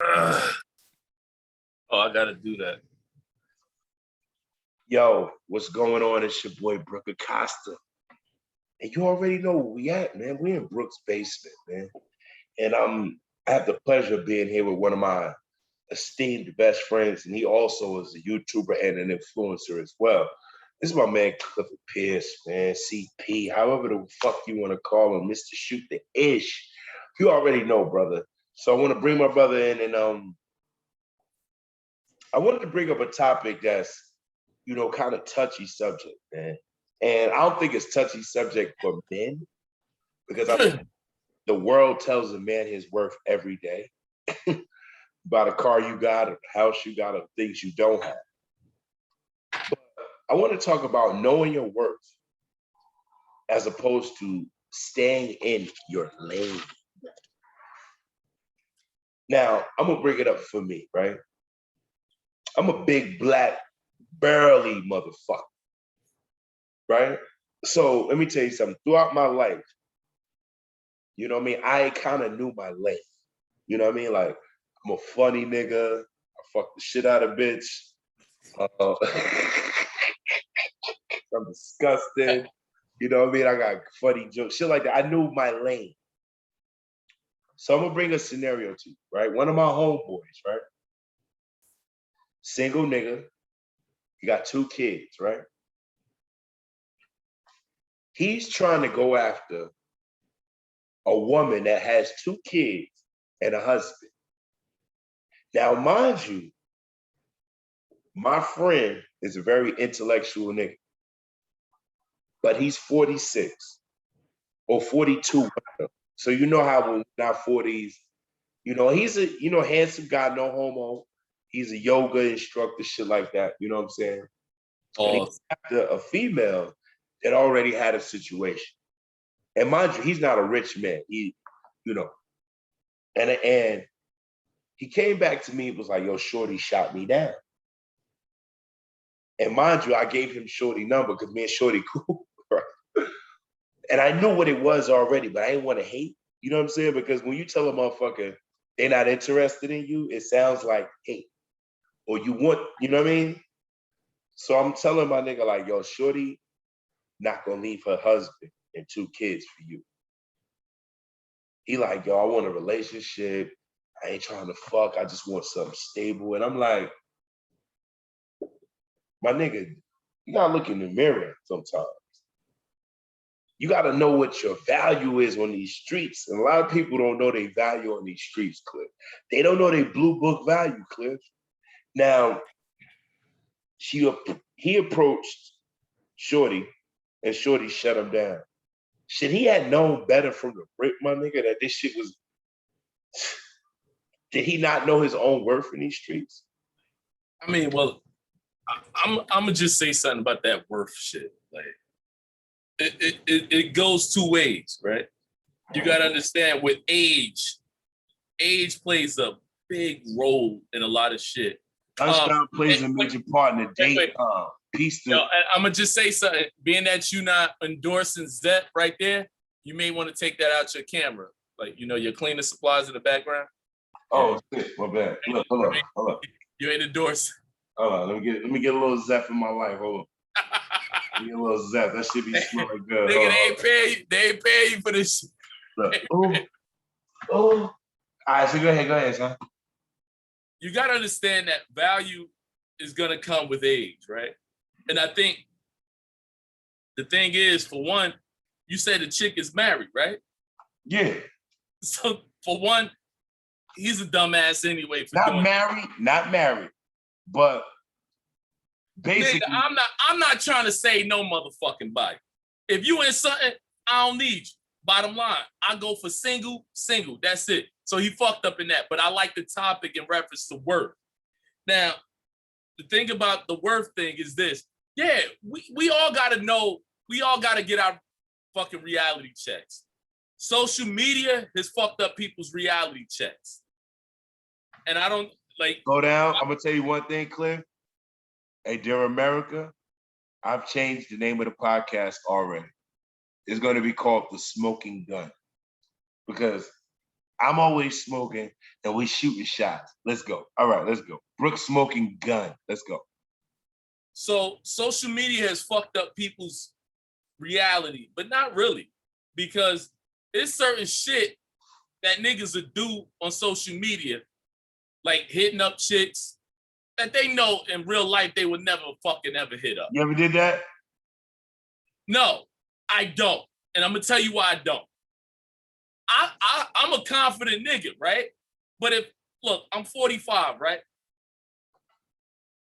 Oh, I gotta do that. Yo, what's going on? It's your boy BROOK'S. And you already know where we at, man. We're in Brooks' basement, man. And I have the pleasure of being here with one of my esteemed best friends, and he also is a YouTuber and an influencer as well. This is my man Clifford Pierce, man, CP, however the fuck you want to call him, Mr. Shoot the Ish. You already know, brother. So I want to bring my brother in, and I wanted to bring up a topic that's, kind of touchy subject, man. And I don't think it's touchy subject for men because I think the world tells a man his worth every day about a car you got, a house you got, or things you don't have. But I want to talk about knowing your worth as opposed to staying in your lane. Now, I'm going to bring it up for me, right? I'm a big black burly motherfucker, right? So let me tell you something. Throughout my life, you know what I mean? I kind of knew my lane. You know what I mean? Like, I'm a funny nigga. I fuck the shit out of bitch. I'm disgusted. You know what I mean? I got funny jokes, shit like that. I knew my lane. So I'm gonna bring a scenario to you, right? One of my homeboys, right? Single nigga. He got 2 kids, right? He's trying to go after a woman that has 2 kids and a husband. Now, mind you, my friend is a very intellectual nigga, but he's 46 or 42. So you know how when we're not 40s, he's a, handsome guy, no homo. He's a yoga instructor, shit like that. You know what I'm saying? Oh, And he's after a female that already had a situation. And mind you, he's not a rich man. And he came back to me and was like, yo, Shorty shot me down. And mind you, I gave him Shorty number because me and Shorty cool. Right? And I knew what it was already, but I didn't want to hate. You know what I'm saying? Because when you tell a motherfucker they're not interested in you, it sounds like hate. Or you want, you know what I mean? So I'm telling my nigga like, yo, Shorty not gonna leave her husband and 2 kids for you. He like, yo, I want a relationship. I ain't trying to fuck. I just want something stable. And I'm like, my nigga, you gotta look in the mirror sometimes. You gotta know what your value is on these streets. And a lot of people don't know their value on these streets, Cliff. They don't know their blue book value, Cliff. Now, he approached Shorty, and Shorty shut him down. Shit, he had known better from the rip, my nigga, that this shit was. Did he not know his own worth in these streets? I mean, well, I'm gonna just say something about that worth shit. Like, it goes 2 ways, right? You gotta understand with age plays a big role in a lot of shit. Touchdown plays a major part in the date. I'm gonna just say something. Being that you're not endorsing Zep right there, you may want to take that out your camera. Like, your cleaning supplies in the background. Oh, shit, my bad. Look, hold on. You ain't endorsing. Hold on, let me get a little Zep in my life. Hold on. Let me get a little Zep. That shit be smelling good. Nigga, they ain't paying you for this shit. Look. All right, so go ahead, son. You gotta understand that value is gonna come with age, right? And I think the thing is, for one, you said the chick is married, right? Yeah. So for one, he's a dumbass anyway. Not married, but basically. Nigga, I'm not trying to say no motherfucking body. If you in something, I don't need you. Bottom line, I go for single. That's it. So he fucked up in that. But I like the topic in reference to worth. Now, the thing about the worth thing is this. Yeah, we all gotta know, we all gotta get our fucking reality checks. Social media has fucked up people's reality checks. And I don't like. Slow down. I'm gonna tell you one thing, Cliff. Hey, dear America, I've changed the name of the podcast already. It's gonna be called The Smoking Gun. Because I'm always smoking and we shooting shots. Let's go. All right, let's go. Brooks smoking gun. Let's go. So social media has fucked up people's reality, but not really, because it's certain shit that niggas will do on social media, like hitting up chicks that they know in real life they would never fucking ever hit up. You ever did that? No, I don't. And I'm gonna tell you why I don't. I'm a confident nigga, right? But look, I'm 45, right?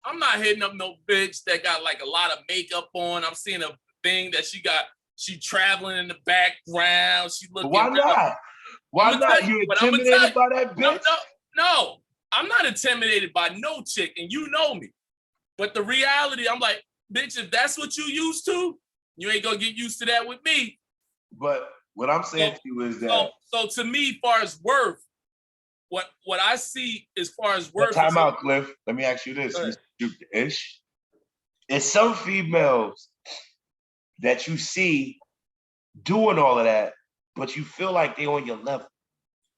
I'm not hitting up no bitch that got like a lot of makeup on. I'm seeing a thing that she traveling in the background. She looking. Why not? Why not? You intimidated by that bitch? No, I'm not intimidated by no chick, and you know me. But the reality, I'm like, bitch, if that's what you used to, you ain't gonna get used to that with me. But what I'm saying to you is that. So to me, as far as worth, what I see as far as worth. Time out, Cliff. Let me ask you this, Mr. Ish. It's some females that you see doing all of that, but you feel like they're on your level.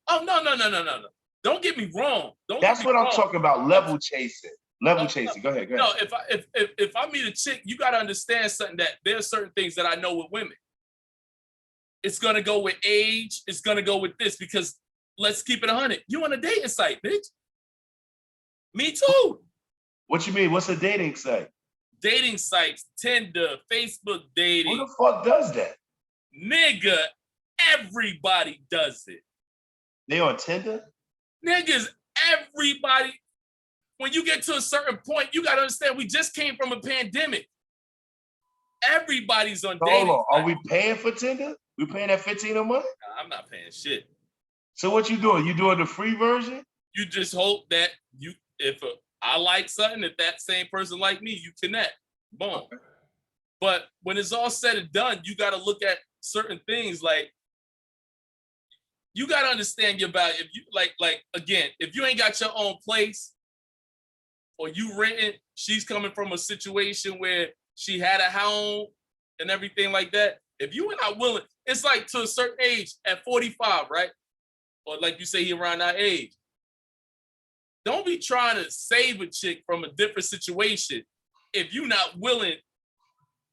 Oh, no. Don't get me wrong. That's what I'm talking about, level chasing. Level chasing. Go ahead. No, if I meet a chick, you got to understand something, that there are certain things that I know with women. It's going to go with age. It's going to go with this, because let's keep it 100. You on a dating site, bitch. Me too. What you mean? What's a dating site? Dating sites, Tinder, Facebook dating. Who the fuck does that? Nigga, everybody does it. They on Tinder? Niggas, everybody. When you get to a certain point, you got to understand, we just came from a pandemic. Everybody's on dating. Hold on. Are we paying for Tinder? We paying that $15 a month? Nah, I'm not paying shit. So what you doing? You doing the free version? You just hope that if I like something, if that same person like me, you connect. Boom. Okay. But when it's all said and done, you got to look at certain things. Like, you got to understand your value. If you like again, if you ain't got your own place, or you renting, she's coming from a situation where she had a home and everything like that. If you are not willing, it's like to a certain age, at 45, right? Or like you say, he around that age. Don't be trying to save a chick from a different situation if you're not willing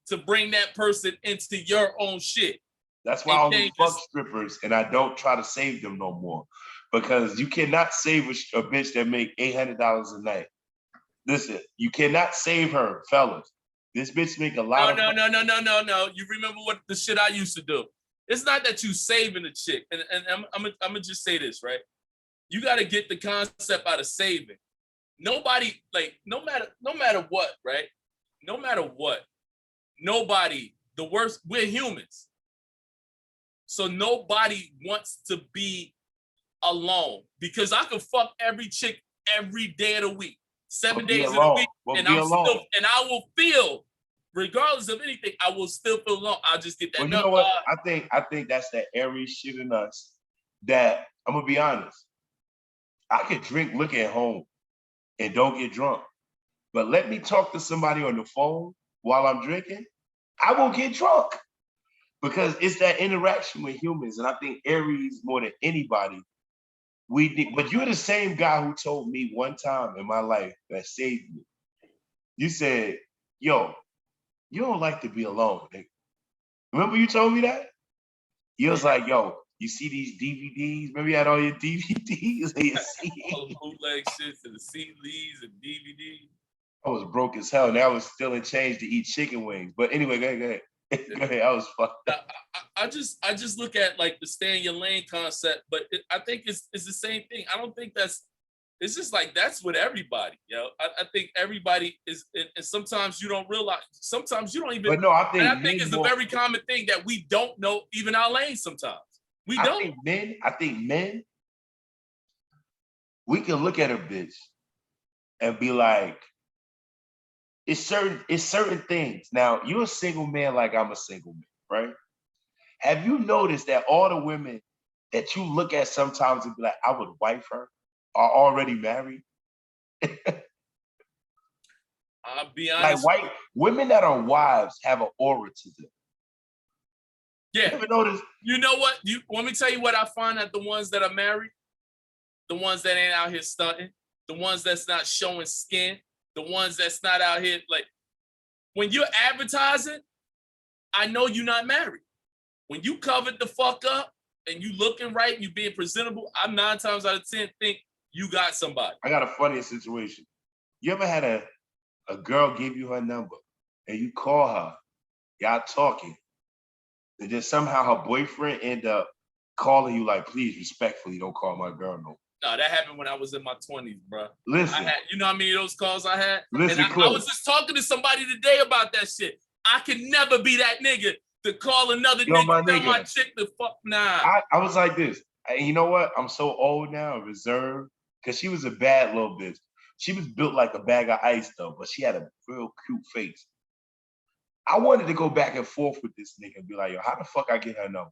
to bring that person into your own shit. That's why I only fuck strippers and I don't try to save them no more. Because you cannot save a bitch that make $800 a night. Listen, you cannot save her, fellas. This bitch make a lot of... No. You remember what the shit I used to do. It's not that you saving a chick. And I'm gonna just say this, right? You got to get the concept out of saving. Nobody, like, no matter what, right? No matter what, nobody, the worst, we're humans. So nobody wants to be alone, because I can fuck every chick every day of the week, 7 days of the week, and I will feel, regardless of anything, I will still feel alone. I'll just get that. Well, you know what? I think that's that Aries shit in us. That, I'm gonna be honest, I can drink liquor at home and don't get drunk, but let me talk to somebody on the phone while I'm drinking, I will get drunk, because it's that interaction with humans. And I think Aries, more than anybody, we need. But you're the same guy who told me one time in my life that saved me. You said, yo, you don't like to be alone, nigga. Remember you told me that? You was like, yo, you see these DVDs? Remember you had all your DVDs and your CDs? All the bootleg shits and the CDs and DVDs. I was broke as hell. Now I was still in change to eat chicken wings. But anyway, go ahead. Go ahead. I was fucked up. I just look at like the stay in your lane concept, but I think it's the same thing. I don't think it's just like that's with everybody, yo. I think everybody is, and sometimes you don't realize, sometimes you don't even. But no, I think it's a very common thing that we don't know even our lane sometimes. I think men, we can look at a bitch and be like, it's certain things. Now, you're a single man like I'm a single man, right? Have you noticed that all the women that you look at sometimes and be like, I would wife her, are already married? I'll be honest. Like women that are wives have an aura to them. Yeah. You ever notice? You know what? You want me to tell you what I find at the ones that are married? The ones that ain't out here stunting, the ones that's not showing skin, the ones that's not out here like when you're advertising, I know you're not married. When you covered the fuck up and you looking right and you being presentable, I'm 9 times out of 10 think you got somebody. I got a funny situation. You ever had a girl give you her number and you call her, y'all talking, and then somehow her boyfriend end up calling you like, please, respectfully, don't call my girl no. No, that happened when I was in my 20s, bro. Listen. You know how many of those calls I had? Listen, and I was just talking to somebody today about that shit. I can never be that nigga to call another nigga, tell my chick to fuck. Nah. I was like this. And you know what? I'm so old now, reserved, because she was a bad little bitch. She was built like a bag of ice, though, but she had a real cute face. I wanted to go back and forth with this nigga and be like, yo, how the fuck I get her number?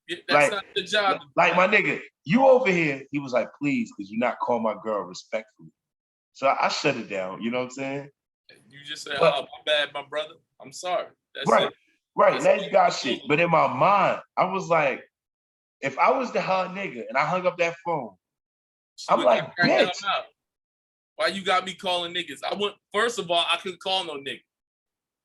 Yeah, that's not the job. Like, my nigga, you over here, he was like, please, because you not call my girl respectfully. So I shut it down, you know what I'm saying? You just said, oh, my bad, my brother. I'm sorry. That's right, it. right. Now you got shit. But in my mind, I was like, if I was the her nigga and I hung up that phone, I'm like, bitch. Why you got me calling niggas? First of all, I couldn't call no nigga.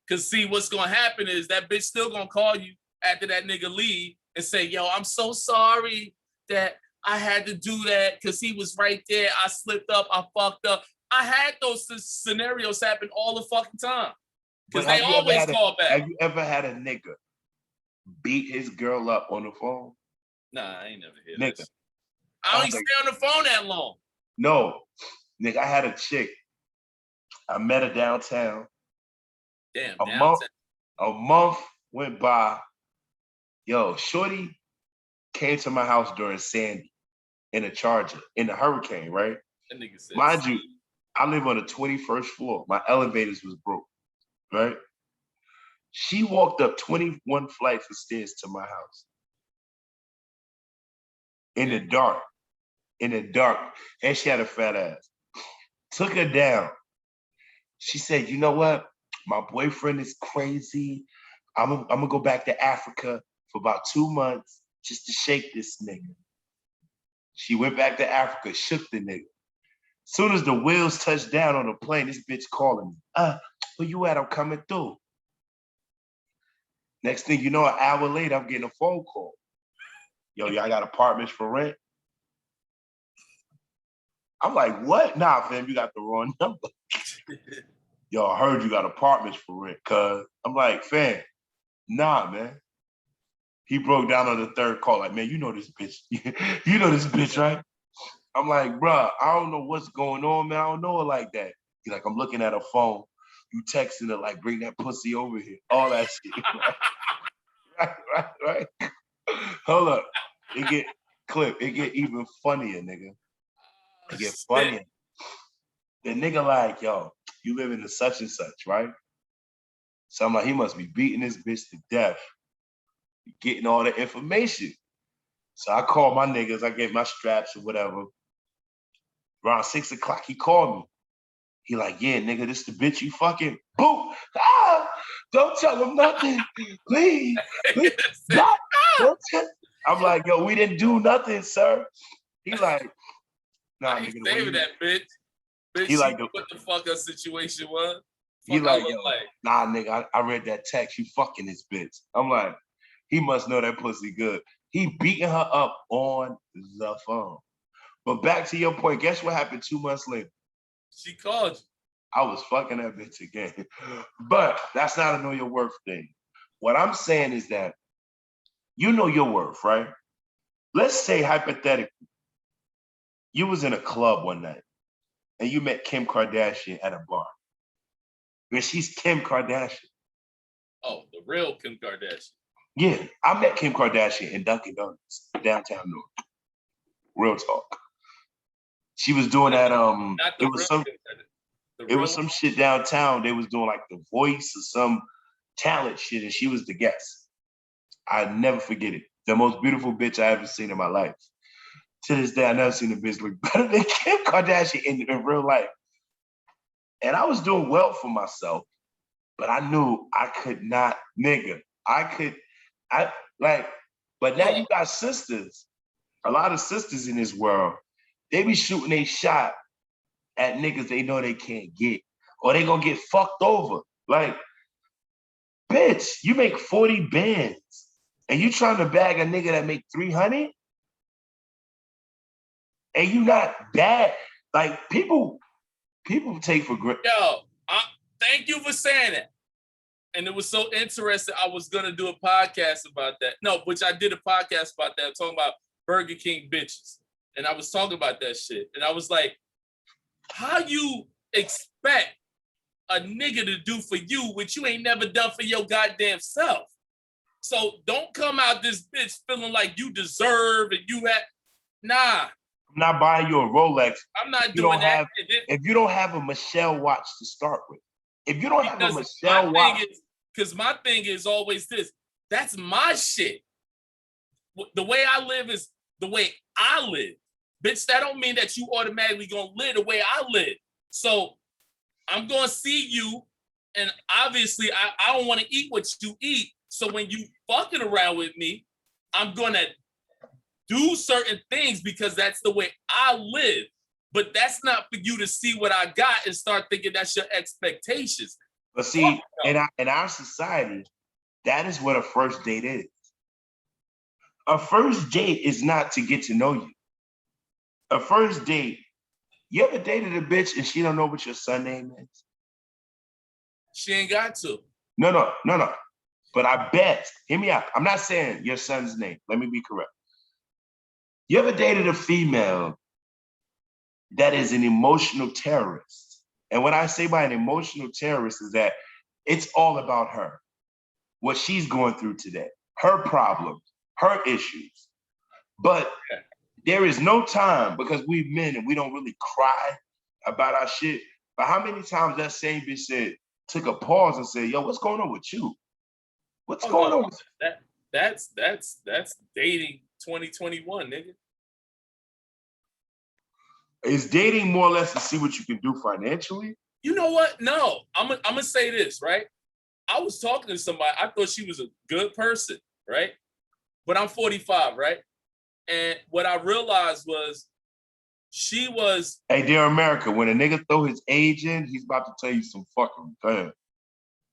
Cause see, what's gonna happen is that bitch still gonna call you after that nigga leave and say, yo, I'm so sorry that I had to do that because he was right there. I slipped up, I fucked up. I had those scenarios happen all the fucking time. Because they always call back. Have you ever had a nigga beat his girl up on the phone? Nah, I ain't never heard this. I don't even stay on the phone that long. No. Nigga, I had a chick. I met her downtown. Damn, a month went by. Yo, shorty came to my house during Sandy in a Charger, in the hurricane, right? That nigga said, mind you, I live on the 21st floor. My elevators was broke, right? She walked up 21 flights of stairs to my house. In the dark. And she had a fat ass. Took her down. She said, you know what? My boyfriend is crazy. I'm gonna go back to Africa for about 2 months just to shake this nigga. She went back to Africa, shook the nigga. Soon as the wheels touched down on the plane, this bitch calling me. Where you at? I'm coming through. Next thing you know, an hour later, I'm getting a phone call. Yo, y'all got apartments for rent? I'm like, what? Nah, fam, you got the wrong number. Yo, I heard you got apartments for rent, cuz. I'm like, fam, nah, man. He broke down on the third call, like, man, you know this bitch. You know this bitch, right? I'm like, bruh, I don't know what's going on, man. I don't know her like that. He's like, I'm looking at her phone. You texting her, like, bring that pussy over here. All that shit. Right. Hold up. It get even funnier, nigga. It get funnier. The nigga like, yo, you live in the such and such, right? So I'm like, he must be beating this bitch to death, getting all the information. So I called my niggas, I gave my straps or whatever. Around 6 o'clock, he called me. He like, yeah, nigga, this the bitch you fucking, boom. Don't tell him nothing, please. Don't tell. I'm like, yo, we didn't do nothing, sir. He like, nah, nigga. Saving that bitch. He like, what the fuck her situation was. He like, yo, nah, nigga, I read that text. You fucking this bitch. I'm like, he must know that pussy good. He beating her up on the phone. But back to your point, guess what happened 2 months later? She called you. I was fucking that bitch again. But that's not a know your worth thing. What I'm saying is that you know your worth, right? Let's say hypothetically, you was in a club one night and you met Kim Kardashian at a bar. And she's Kim Kardashian. Oh, the real Kim Kardashian. Yeah, I met Kim Kardashian in Dunkin' Donuts, downtown North. Real talk. She was doing that. It was some shit downtown. They was doing like The Voice or some talent shit, and she was the guest. I never forget it. The most beautiful bitch I ever seen in my life. To this day, I never seen a bitch look better than Kim Kardashian in real life. And I was doing well for myself, but I knew I could not, nigga. I I like, but now you got sisters, a lot of sisters in this world. They be shooting a shot at niggas they know they can't get, or they gonna get fucked over. Like, bitch, you make 40 bands and you trying to bag a nigga that make 300? And you not bad. Like, people take for granted. Yo, thank you for saying that. And it was so interesting. I was gonna do a podcast about that. No, which I did a podcast about that, talking about Burger King bitches. And I was talking about that shit. And I was like, how you expect a nigga to do for you what you ain't never done for your goddamn self? So don't come out this bitch feeling like you deserve and you have, nah. I'm not buying you a Rolex. I'm not doing that. If you don't have a Michelle watch to start with. If you don't have a Michelle watch. Because my thing is always this. That's my shit. The way I live is the way I live. Bitch, that don't mean that you automatically gonna live the way I live. So I'm gonna see you, and obviously I don't want to eat what you eat. So when you fucking around with me, I'm gonna do certain things because that's the way I live. But that's not for you to see what I got and start thinking that's your expectations. But see, in our society, that is what a first date is. A first date is not to get to know you. A first date, you ever dated a bitch and she don't know what your son name is? She ain't got to. No. But I bet, hear me out. I'm not saying your son's name. Let me be correct. You ever dated a female that is an emotional terrorist? And what I say by an emotional terrorist is that it's all about her, what she's going through today, her problems, her issues. But there is no time, because we men and we don't really cry about our shit. But how many times that same bitch said, took a pause and said, yo, what's going on with you? What's going on? That's dating 2021, nigga. Is dating more or less to see what you can do financially? You know what? No, I'm gonna say this, right? I was talking to somebody, I thought she was a good person, right? But I'm 45, right? And what I realized was she was. Hey, dear America, when a nigga throw his age in, he's about to tell you some fucking thing.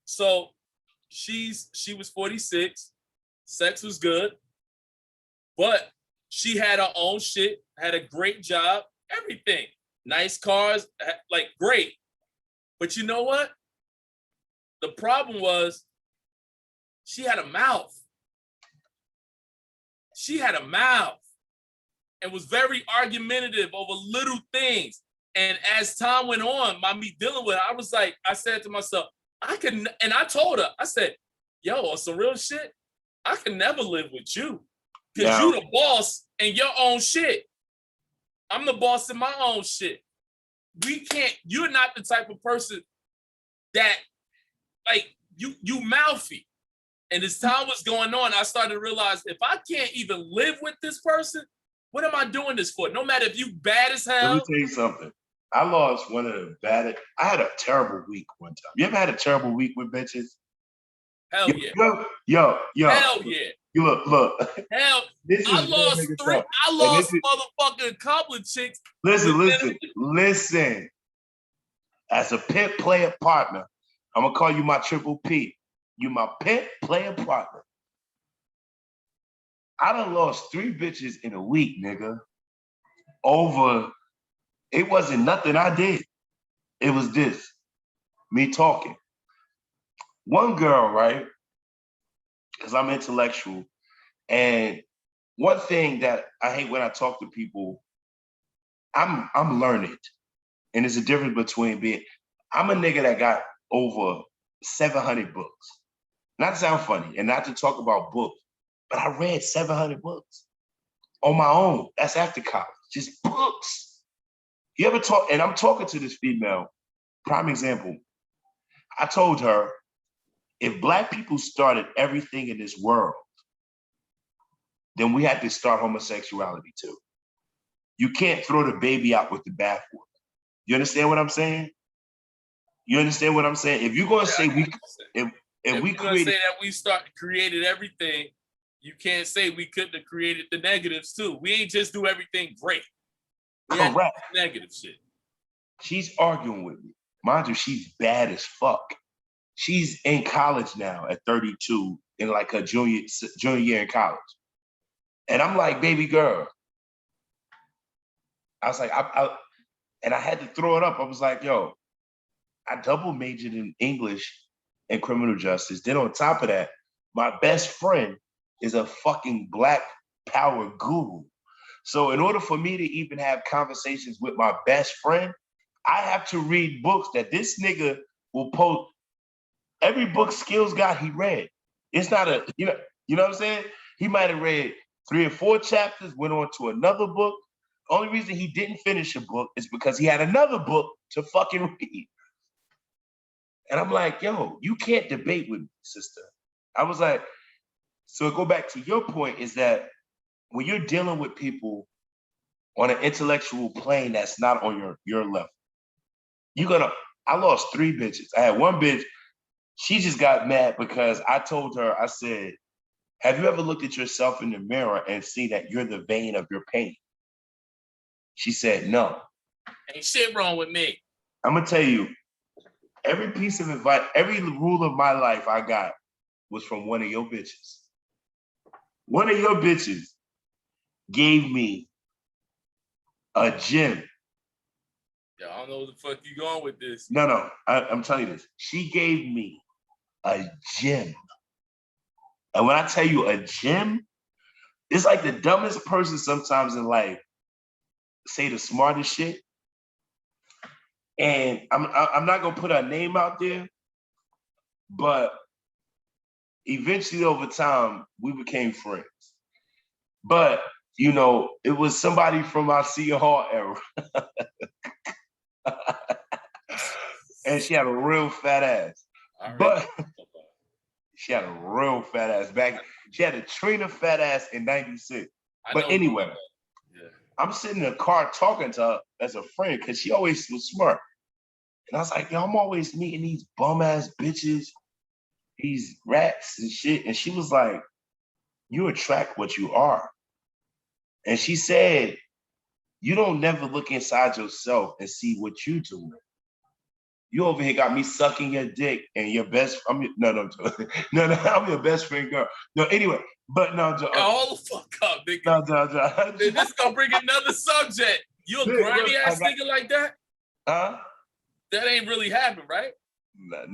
So she was 46, sex was good, but she had her own shit, had a great job, everything. Nice cars, like great. But you know what? The problem was she had a mouth. She had a mouth and was very argumentative over little things. And as time went on, by me dealing with her, I said to myself, and I told her, I said, yo, on some real shit, I can never live with you because you the boss in your own shit. I'm the boss in my own shit. You're not the type of person that, like, you mouthy. And as time was going on, I started to realize if I can't even live with this person, what am I doing this for? No matter if you bad as hell. Let me tell you something. I lost one of the baddest. I had a terrible week one time. You ever had a terrible week with bitches? Hell yeah. Yo. Hell yeah. You look. Hell, I lost motherfucking couple of chicks. Listen. As a pimp player partner, I'm gonna call you my triple P. You my pimp player partner. I done lost 3 bitches in a week, nigga. It wasn't nothing I did. It was this, me talking. One girl, right? Because I'm intellectual. And one thing that I hate when I talk to people, I'm learned. And there's a difference between I'm a nigga that got over 700 books. Not to sound funny and not to talk about books, but I read 700 books on my own. That's after college, just books. You ever talk, and I'm talking to this female, prime example. I told her, if Black people started everything in this world, then we had to start homosexuality too. You can't throw the baby out with the bathwater. You understand what I'm saying? If you're gonna say created that we created everything, you can't say we couldn't have created the negatives too. We ain't just do everything great. We had Correct. negative shit. She's arguing with me. Mind you, she's bad as fuck. She's in college now at 32 in like her junior year in college. And I'm like, baby girl. I was like, and I had to throw it up. I was like, yo, I double majored in English and criminal justice. Then on top of that, my best friend is a fucking Black power guru. So in order for me to even have conversations with my best friend, I have to read books that this nigga will post. Every book Skills got, he read. It's not a, you know what I'm saying? He might have read 3 or 4 chapters, went on to another book. Only reason he didn't finish a book is because he had another book to fucking read. And I'm like, yo, you can't debate with me, sister. I was like, so go back to your point is that when you're dealing with people on an intellectual plane that's not on your level, I lost 3 bitches. I had one bitch, she just got mad because I told her, I said, have you ever looked at yourself in the mirror and see that you're the vein of your pain? She said, no. Ain't shit wrong with me. I'm gonna tell you, every piece of advice, every rule of my life I got was from one of your bitches. One of your bitches gave me a gem. Yeah, I don't know where the fuck you going with this. No, I'm telling you this. She gave me a gem. And when I tell you a gem, it's like the dumbest person sometimes in life say the smartest shit. And I'm not gonna put her name out there, but eventually over time we became friends. But you know, it was somebody from our Seton Hall era. And she had a real fat ass. But she had a real fat ass back. She had a Trina fat ass in 96. But anyway, I'm sitting in the car talking to her as a friend because she always was smart. And I was like, yo, I'm always meeting these bum ass bitches, these rats and shit. And she was like, you attract what you are. And she said, you don't never look inside yourself and see what you're doing. You over here got me sucking your dick and your best. I'm your best friend, girl. No, anyway, but no, hold the fuck up, nigga. No. This gonna bring another subject. You a grimy ass nigga like that? Huh? That ain't really happened, right? No, it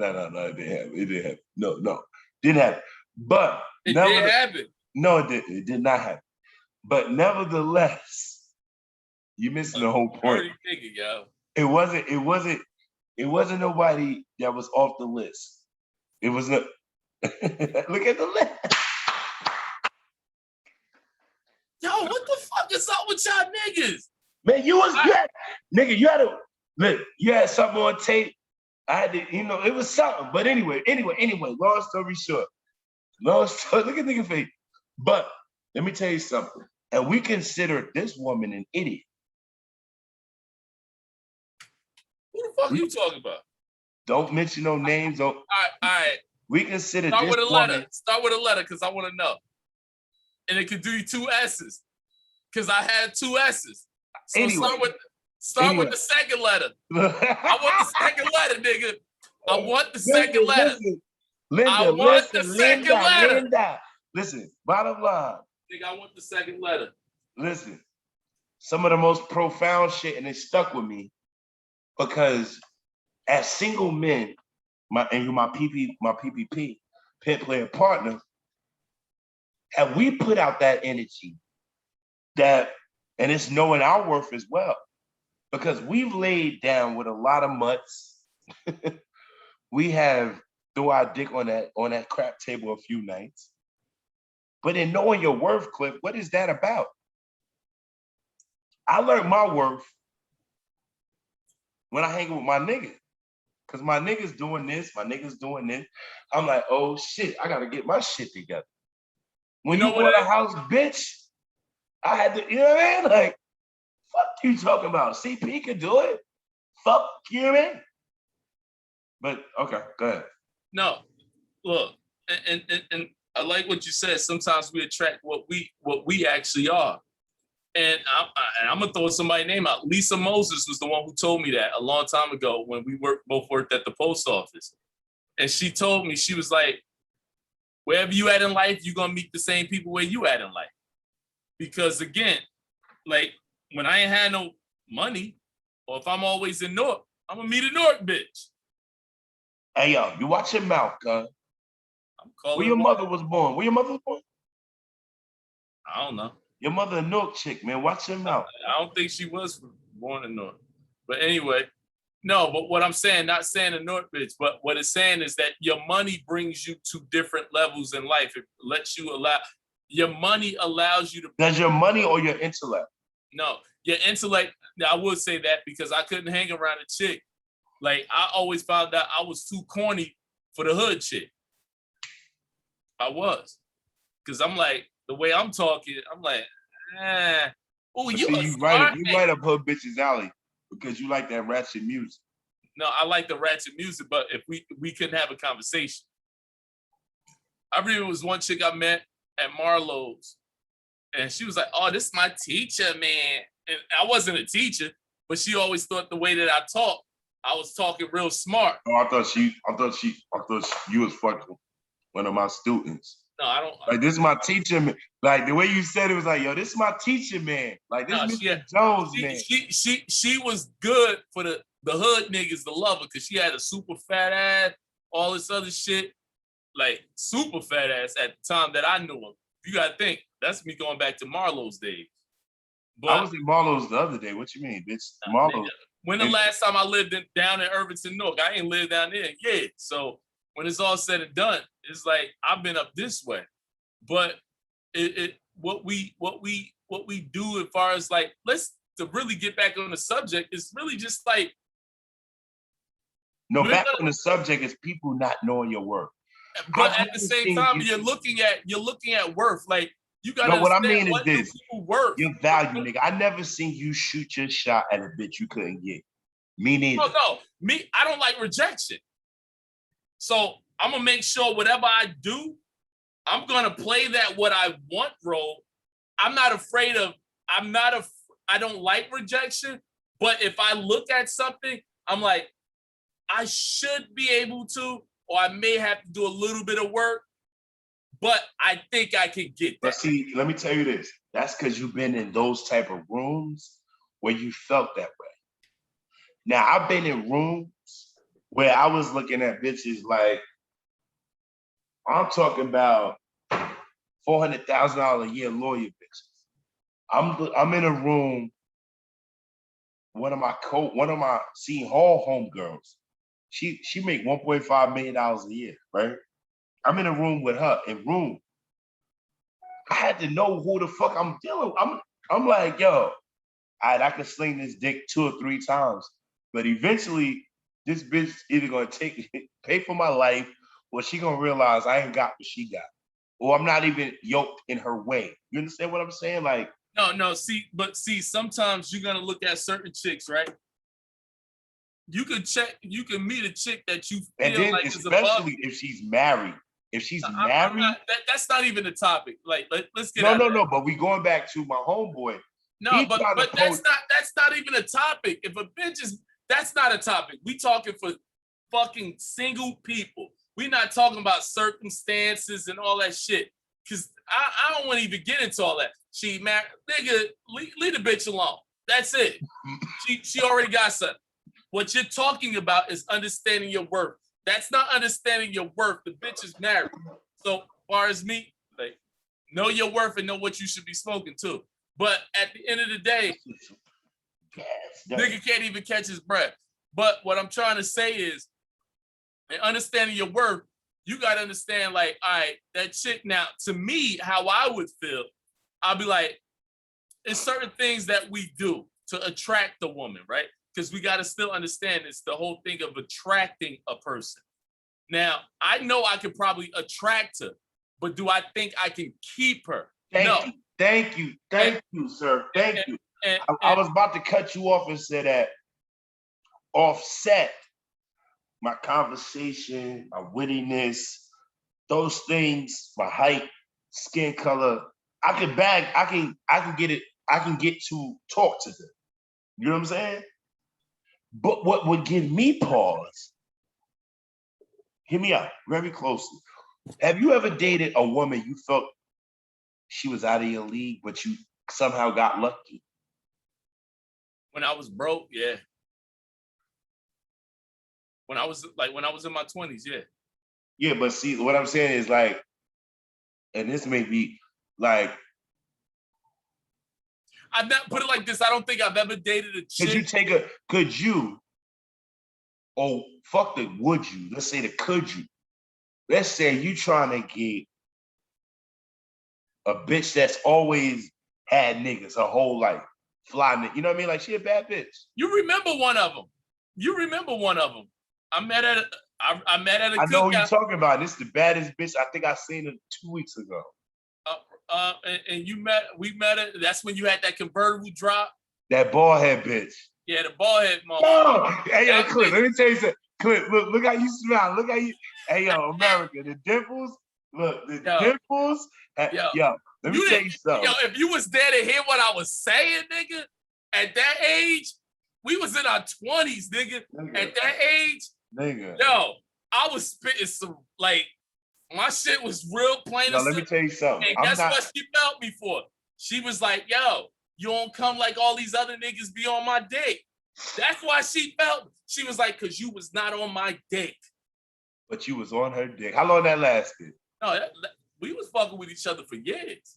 didn't happen. It didn't happen. No, didn't happen. But it did happen. No, it didn't. It did not happen. But nevertheless, you're missing the whole point. Nigga, yo. It wasn't nobody that was off the list. It was no. Look at the list. Yo, what the fuck is up with y'all niggas? Man, you had something on tape. I had to, it was something. But anyway, long story short. Look at nigga face. But let me tell you something. And we consider this woman an idiot. Who the fuck are you talking about? Don't mention no names. All right. We consider Start this with a woman. letter. Start with a letter because I want to know. And it could do you 2 S's. Because I had 2 S's. So anyway, start with the second letter. I want the second letter, nigga. I want the second letter. Linda. Listen, bottom line. Nigga, I want the second letter. Listen, some of the most profound shit, and it stuck with me because as single men, my PPP, pit player partner, have we put out that energy that, and it's knowing our worth as well, because we've laid down with a lot of mutts. We have threw our dick on that crap table a few nights. But in knowing your worth, Cliff, what is that about? I learned my worth when I hang with my niggas. Because my niggas doing this, my niggas doing this. I'm like, oh shit, I gotta get my shit together. When you bought a house, bitch, I had to, you know what I mean? Like, fuck you talking about? CP could do it. Fuck, you know what I mean? But okay, go ahead. No, look, and I like what you said. Sometimes we attract what we actually are. And I'm gonna throw somebody's name out. Lisa Moses was the one who told me that a long time ago when we both worked at the post office. And she told me, she was like, wherever you at in life, you're gonna meet the same people where you at in life. Because again, like when I ain't had no money, or if I'm always in Newark, I'm gonna meet a Newark bitch. Hey yo, you watch your mouth, cuz. Where your mother was born? Where your mother was born? I don't know. Your mother a Newark chick, man. Watch your mouth. I don't think she was born in Newark. But anyway, no, but what I'm saying, not saying a Newark bitch, but what it's saying is that your money brings you to different levels in life. It lets you your money allows you to. Does your money or your intellect? No, your intellect. I would say that because I couldn't hang around a chick. Like I always found out I was too corny for the hood chick. I was. Because I'm like, the way I'm talking, I'm like, oh, you right up her bitch's alley because you like that ratchet music. No, I like the ratchet music, but if we couldn't have a conversation. I remember it was one chick I met at Marlowe's, and she was like, "Oh, this is my teacher, man." And I wasn't a teacher, but she always thought the way that I talk, I was talking real smart. Oh, I thought you was fucking one of my students. No, I don't. Like, this is my teacher, man. Like, the way you said it was like, yo, this is my teacher, man. Like, this is Mr. Jones, man. She was good for the hood niggas to love her because she had a super fat ass, all this other shit. Like, super fat ass at the time that I knew her. You got to think, that's me going back to Marlowe's days. But I was in Marlowe's the other day. What you mean, bitch? Marlowe's. When the last time I lived down in Irvington, Newark, I ain't lived down there yet. So when it's all said and done, it's like I've been up this way. But what we do as far as like, to really get back on the subject, is really just like. No, back on the subject is people not knowing your worth. But at the same time, you're looking at worth. Like, you gotta know what I mean what is this. Worth. Your value, nigga. I never seen you shoot your shot at a bitch you couldn't get. Me neither. Oh, no. Me, I don't like rejection. So I'm gonna make sure whatever I do, I'm gonna play that what I want role. I don't like rejection, but if I look at something, I'm like, I should be able to, or I may have to do a little bit of work, but I think I can get that. But see, let me tell you this. That's because you've been in those type of rooms where you felt that way. Now, I've been in rooms where I was looking at bitches like, I'm talking about $400,000 a year lawyer bitches. I'm in a room, one of my Seton Hall homegirls, she make $1.5 million a year, right? I'm in a room with her, I had to know who the fuck I'm dealing with. I'm like, yo, I can sling this dick 2 or 3 times, but eventually this bitch either gonna pay for my life, or she gonna realize I ain't got what she got, or I'm not even yoked in her way. You understand what I'm saying? Like, no. See, sometimes you're gonna look at certain chicks, right? You can meet a chick that you feel and then like is above. Especially if she's married. If she's married, that's not even the topic. Like, let's get no. But we going back to my homeboy. No, but that's not even a topic. If a bitch is, that's not a topic. We talking for fucking single people. We not talking about circumstances and all that shit. Cause I don't want to even get into all that. She married, nigga, leave the bitch alone. That's it. She already got something. What you're talking about is understanding your worth. That's not understanding your worth. The bitch is married. So far as me, like, know your worth and know what you should be smoking too. But at the end of the day, nigga can't even catch his breath. But what I'm trying to say is, in understanding your worth, you got to understand, like, all right, that chick now, to me, how I would feel, I'll be like, it's certain things that we do to attract the woman, right? Because we got to still understand it's the whole thing of attracting a person. Now, I know I could probably attract her, but do I think I can keep her? No. Thank you, sir. Thank you. I was about to cut you off and say that offset my conversation, my wittiness, those things, my height, skin color, I can get it, I can get to talk to them. You know what I'm saying? But what would give me pause, hear me out very closely. Have you ever dated a woman you felt she was out of your league, but you somehow got lucky? When I was broke, yeah. When I was in my 20s, yeah. Yeah, but see, what I'm saying is like, and this may be like, I've not put it like this. I don't think I've ever dated a chick. could you, or fuck the would you, let's say the could you. Let's say you trying to get a bitch that's always had niggas her whole life. Fly nigga, you know what I mean? Like she a bad bitch. You remember one of them. I met at a I know who you're talking about. This is the baddest bitch. I think I seen her 2 weeks ago. And we met her. That's when you had that convertible drop. That bald head bitch. Yeah, the bald head motherfucker. Oh, hey, yo, Clip, let me tell you something. Clip, look how you smile. Look how you, hey, yo, America, the dimples. Look, the dimples. Yo, let me tell you something. Yo, if you was there to hear what I was saying, nigga, at that age, we was in our 20s, nigga. At that age, nigga. Yo, I was spitting some, like, my shit was real plain. Yo, let me tell you something. And guess what she felt me for? She was like, yo, you don't come like all these other niggas be on my dick. That's why she felt. She was like, because you was not on my dick. But you was on her dick. How long that lasted? No, we was fucking with each other for years.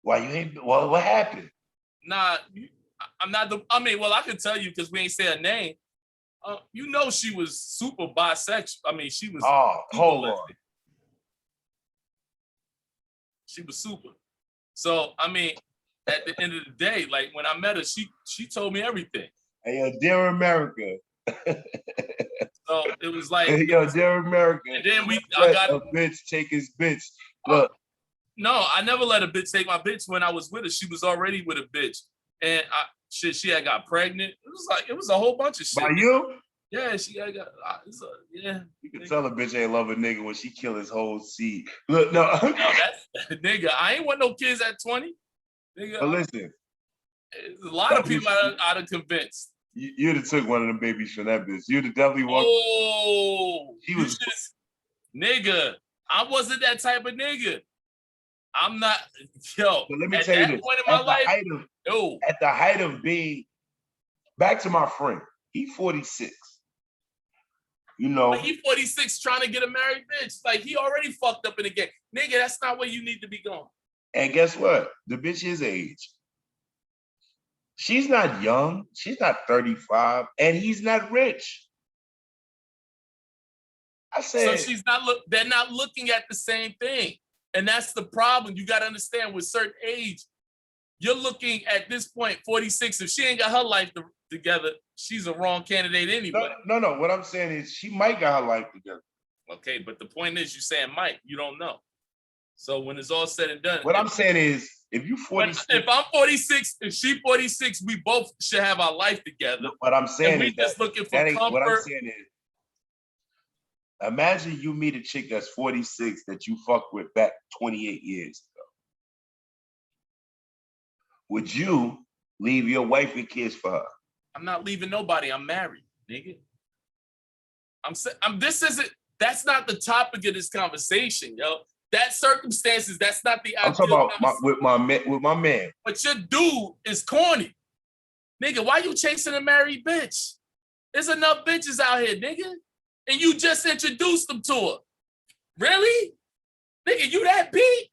Why you ain't, well, what happened? Nah, I'm not I can tell you because we ain't say her name. You know she was super bisexual. I mean, she was. Oh, hold on. She was super. So, I mean, at the end of the day, like when I met her, she told me everything. Hey, yo, dear America. So it was like, hey, yo, dear America. And then I got a bitch take his bitch. Look. No, I never let a bitch take my bitch when I was with her. She was already with a bitch. And she had got pregnant. It was a whole bunch of shit. By you? Yeah, she had got, yeah. You can tell a bitch ain't love a nigga when she kill his whole seed. Look, no. That's, nigga, I ain't want no kids at 20. Nigga, but listen. A lot of people I'd have convinced. You'd have took one of them babies from that bitch. You'd have definitely walked. Oh, nigga, I wasn't that type of nigga. I'm not, yo. But let me tell you this. Point in my life, at the height of being, back to my friend, he 46. You know. But he 46 trying to get a married bitch. Like, he already fucked up in the game. Nigga, that's not where you need to be going. And guess what? The bitch is age. She's not young. She's not 35. And he's not rich. I said. So they're not looking at the same thing. And that's the problem. You got to understand with certain age, you're looking at this point, 46. If she ain't got her life together, she's a wrong candidate anyway. No. What I'm saying is she might got her life together. Okay, but the point is you're saying might. You don't know. So when it's all said and done. What I'm saying is if you 46. If I'm 46, if she 46, we both should have our life together. Look, what I'm saying is just looking for comfort. What I'm saying is, imagine you meet a chick that's 46 that you fucked with back 28 years ago. Would you leave your wife and kids for her? I'm not leaving nobody. I'm married, nigga. That's not the topic of this conversation, yo. That circumstances, that's not the I'm talking about with my man. But your dude is corny. Nigga, why you chasing a married bitch? There's enough bitches out here, nigga. And you just introduced them to her. Really? Nigga, you that big?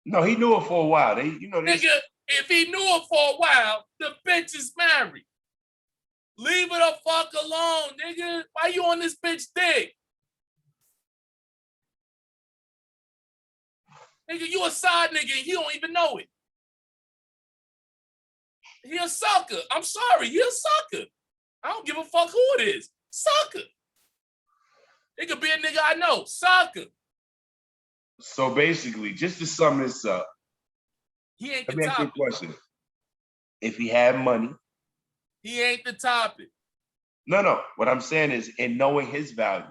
No, he knew her for a while. Nigga, if he knew her for a while, the bitch is married. Leave her the fuck alone, nigga. Why you on this bitch dick? Nigga, you a side nigga and he don't even know it. He a sucker. I'm sorry, he a sucker. I don't give a fuck who it is. Sucker. It could be a nigga I know. Sucker. So basically, just to sum this up, he ain't let the me ask you a topic. question. If he had money, he ain't the topic. No. What I'm saying is, in knowing his value,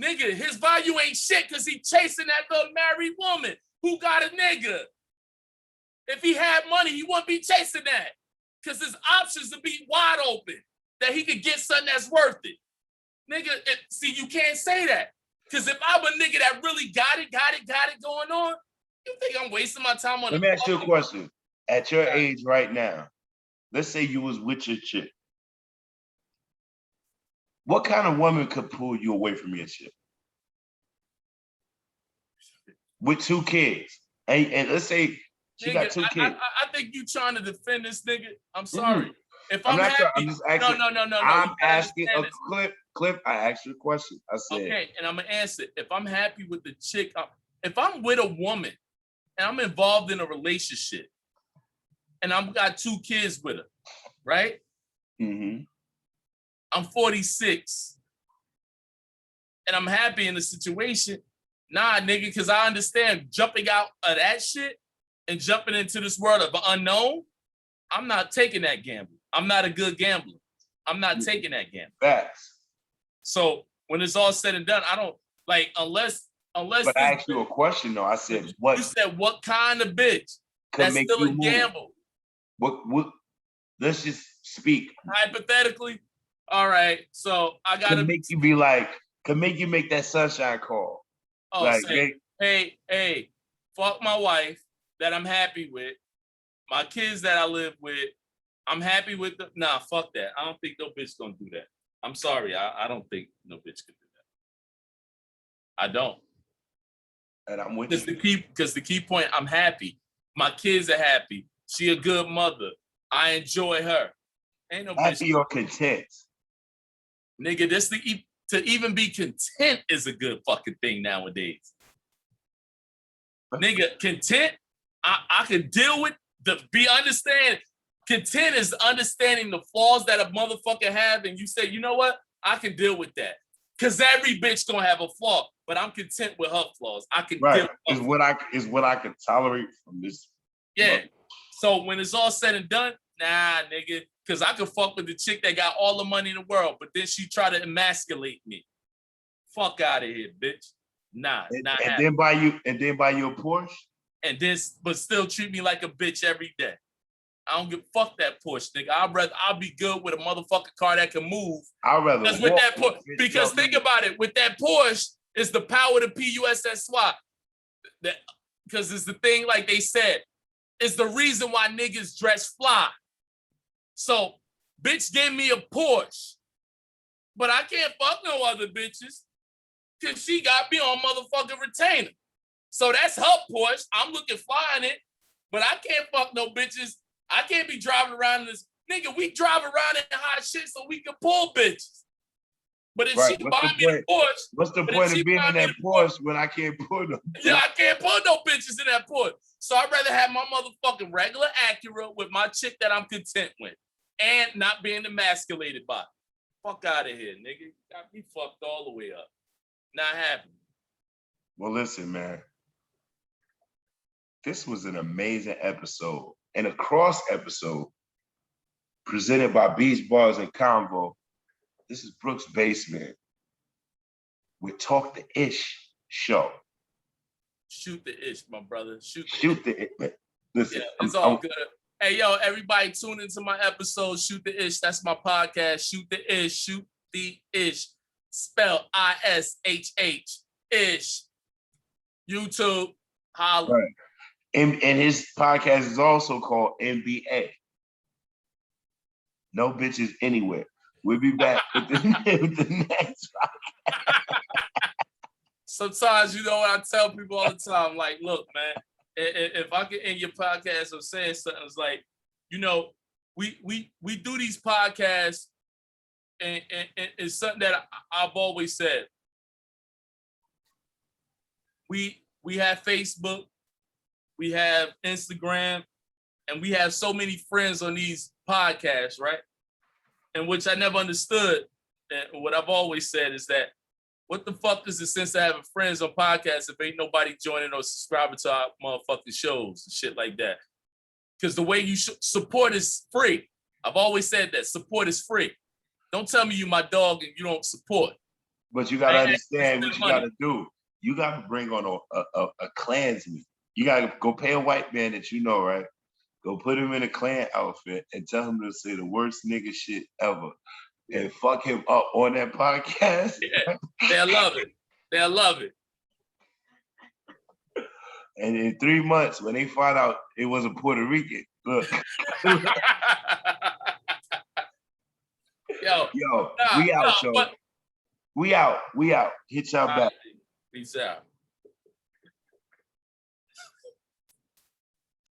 Nigga, his value ain't shit because he chasing that little married woman who got a nigga. If he had money, he wouldn't be chasing that because his options would be wide open that he could get something that's worth it. Nigga, see, you can't say that because if I'm a nigga that really got it going on, you think I'm wasting my time on Let me ask you a question. At your age right now, let's say you was with your chick. What kind of woman could pull you away from your chick? With 2 kids. And let's say she nigga, got 2 kids. I think you trying to defend this nigga. I'm sorry. If I'm I'm not happy, I'm just asking. no. I'm asking a Cliff, I asked you a question. I said, okay, and I'm gonna answer. If I'm happy with the chick, if I'm with a woman and I'm involved in a relationship and I've got 2 kids with her, right? Mm-hmm. I'm 46 and I'm happy in the situation. Nah, nigga, because I understand jumping out of that shit and jumping into this world of unknown, I'm not taking that gamble. I'm not a good gambler. I'm not taking that gamble. Facts. So when it's all said and done, I don't like unless. But I asked you a question though. I said, what? You said what kind of bitch? That's make still you a move? gamble. What? Let's just speak. Hypothetically, all right. So I gotta could make you be like, could make you make that sunshine call. Oh, like, say, hey, fuck my wife that I'm happy with, my kids that I live with. I'm happy with them. Nah, fuck that. I don't think no bitch gonna do that. I'm sorry. I don't think no bitch could do that. I don't. And I'm with you. Because the key point, I'm happy. My kids are happy. She a good mother. I enjoy her. Ain't no happy bitch. or content. Nigga, to even be content is a good fucking thing nowadays. Nigga, content, I can deal with understand. Content is understanding the flaws that a motherfucker have, and you say, you know what? I can deal with that. Cause every bitch gonna have a flaw, but I'm content with her flaws. I can deal with is what I can tolerate from this. Yeah. So when it's all said and done, nah, nigga, cause I could fuck with the chick that got all the money in the world, but then she try to emasculate me. Fuck out of here, bitch. Nah, and then buy you a Porsche. And then, but still treat me like a bitch every day. I don't give fuck that Porsche, nigga. I'll be good with a motherfucking car that can move. I'd rather with that Porsche, because think about it, with that Porsche, it's the power to PUSSY. That because it's the thing, like they said, it's the reason why niggas dress fly. So, bitch gave me a Porsche, but I can't fuck no other bitches because she got me on motherfucking retainer. So that's her Porsche. I'm looking fly in it, but I can't fuck no bitches. I can't be driving around in this. Nigga, we drive around in hot shit so we can pull bitches. But if she buy me the Porsche. What's the point of being in that Porsche when I can't pull them? Yeah, I can't pull no bitches in that Porsche. So I'd rather have my motherfucking regular Acura with my chick that I'm content with and not being emasculated by. Fuck out of here, nigga. Got me fucked all the way up. Not happening. Well, listen, man. This was an amazing episode and a cross episode presented by Beach Bars and Convo. This is Brooks Basement with Talk the Ish show. Shoot the ish, my brother. Shoot the ish. Listen, yeah, it's all good. Hey, yo, everybody tune into my episode, Shoot the Ish. That's my podcast, Shoot the Ish. Shoot the Ish. Spell ISHH. Ish. YouTube. Holla. Right. And his podcast is also called NBA. No bitches anywhere. We'll be back with the next podcast. Sometimes, you know what I tell people all the time, like, look, man, if I get in your podcast or saying something, it's like, you know, we do these podcasts, and it's something that I've always said. We have Facebook, we have Instagram, and we have so many friends on these podcasts, right? And which I never understood. And what I've always said is that, what the fuck is the sense of having friends on podcasts if ain't nobody joining or subscribing to our motherfucking shows and shit like that? Because the way you support is free. I've always said that support is free. Don't tell me you my dog and you don't support. But you gotta I ain't asking you to understand spend what you money. gotta do. You gotta bring on a Klansman. You gotta go pay a white man that you know, right? Go put him in a Klan outfit and tell him to say the worst nigga shit ever. Yeah. And fuck him up on that podcast. Yeah. They'll love it. They'll love it. And in 3 months, when they find out it was a Puerto Rican, look. Yo, Yo, we out, yo. but We out. Hit y'all back. peace out.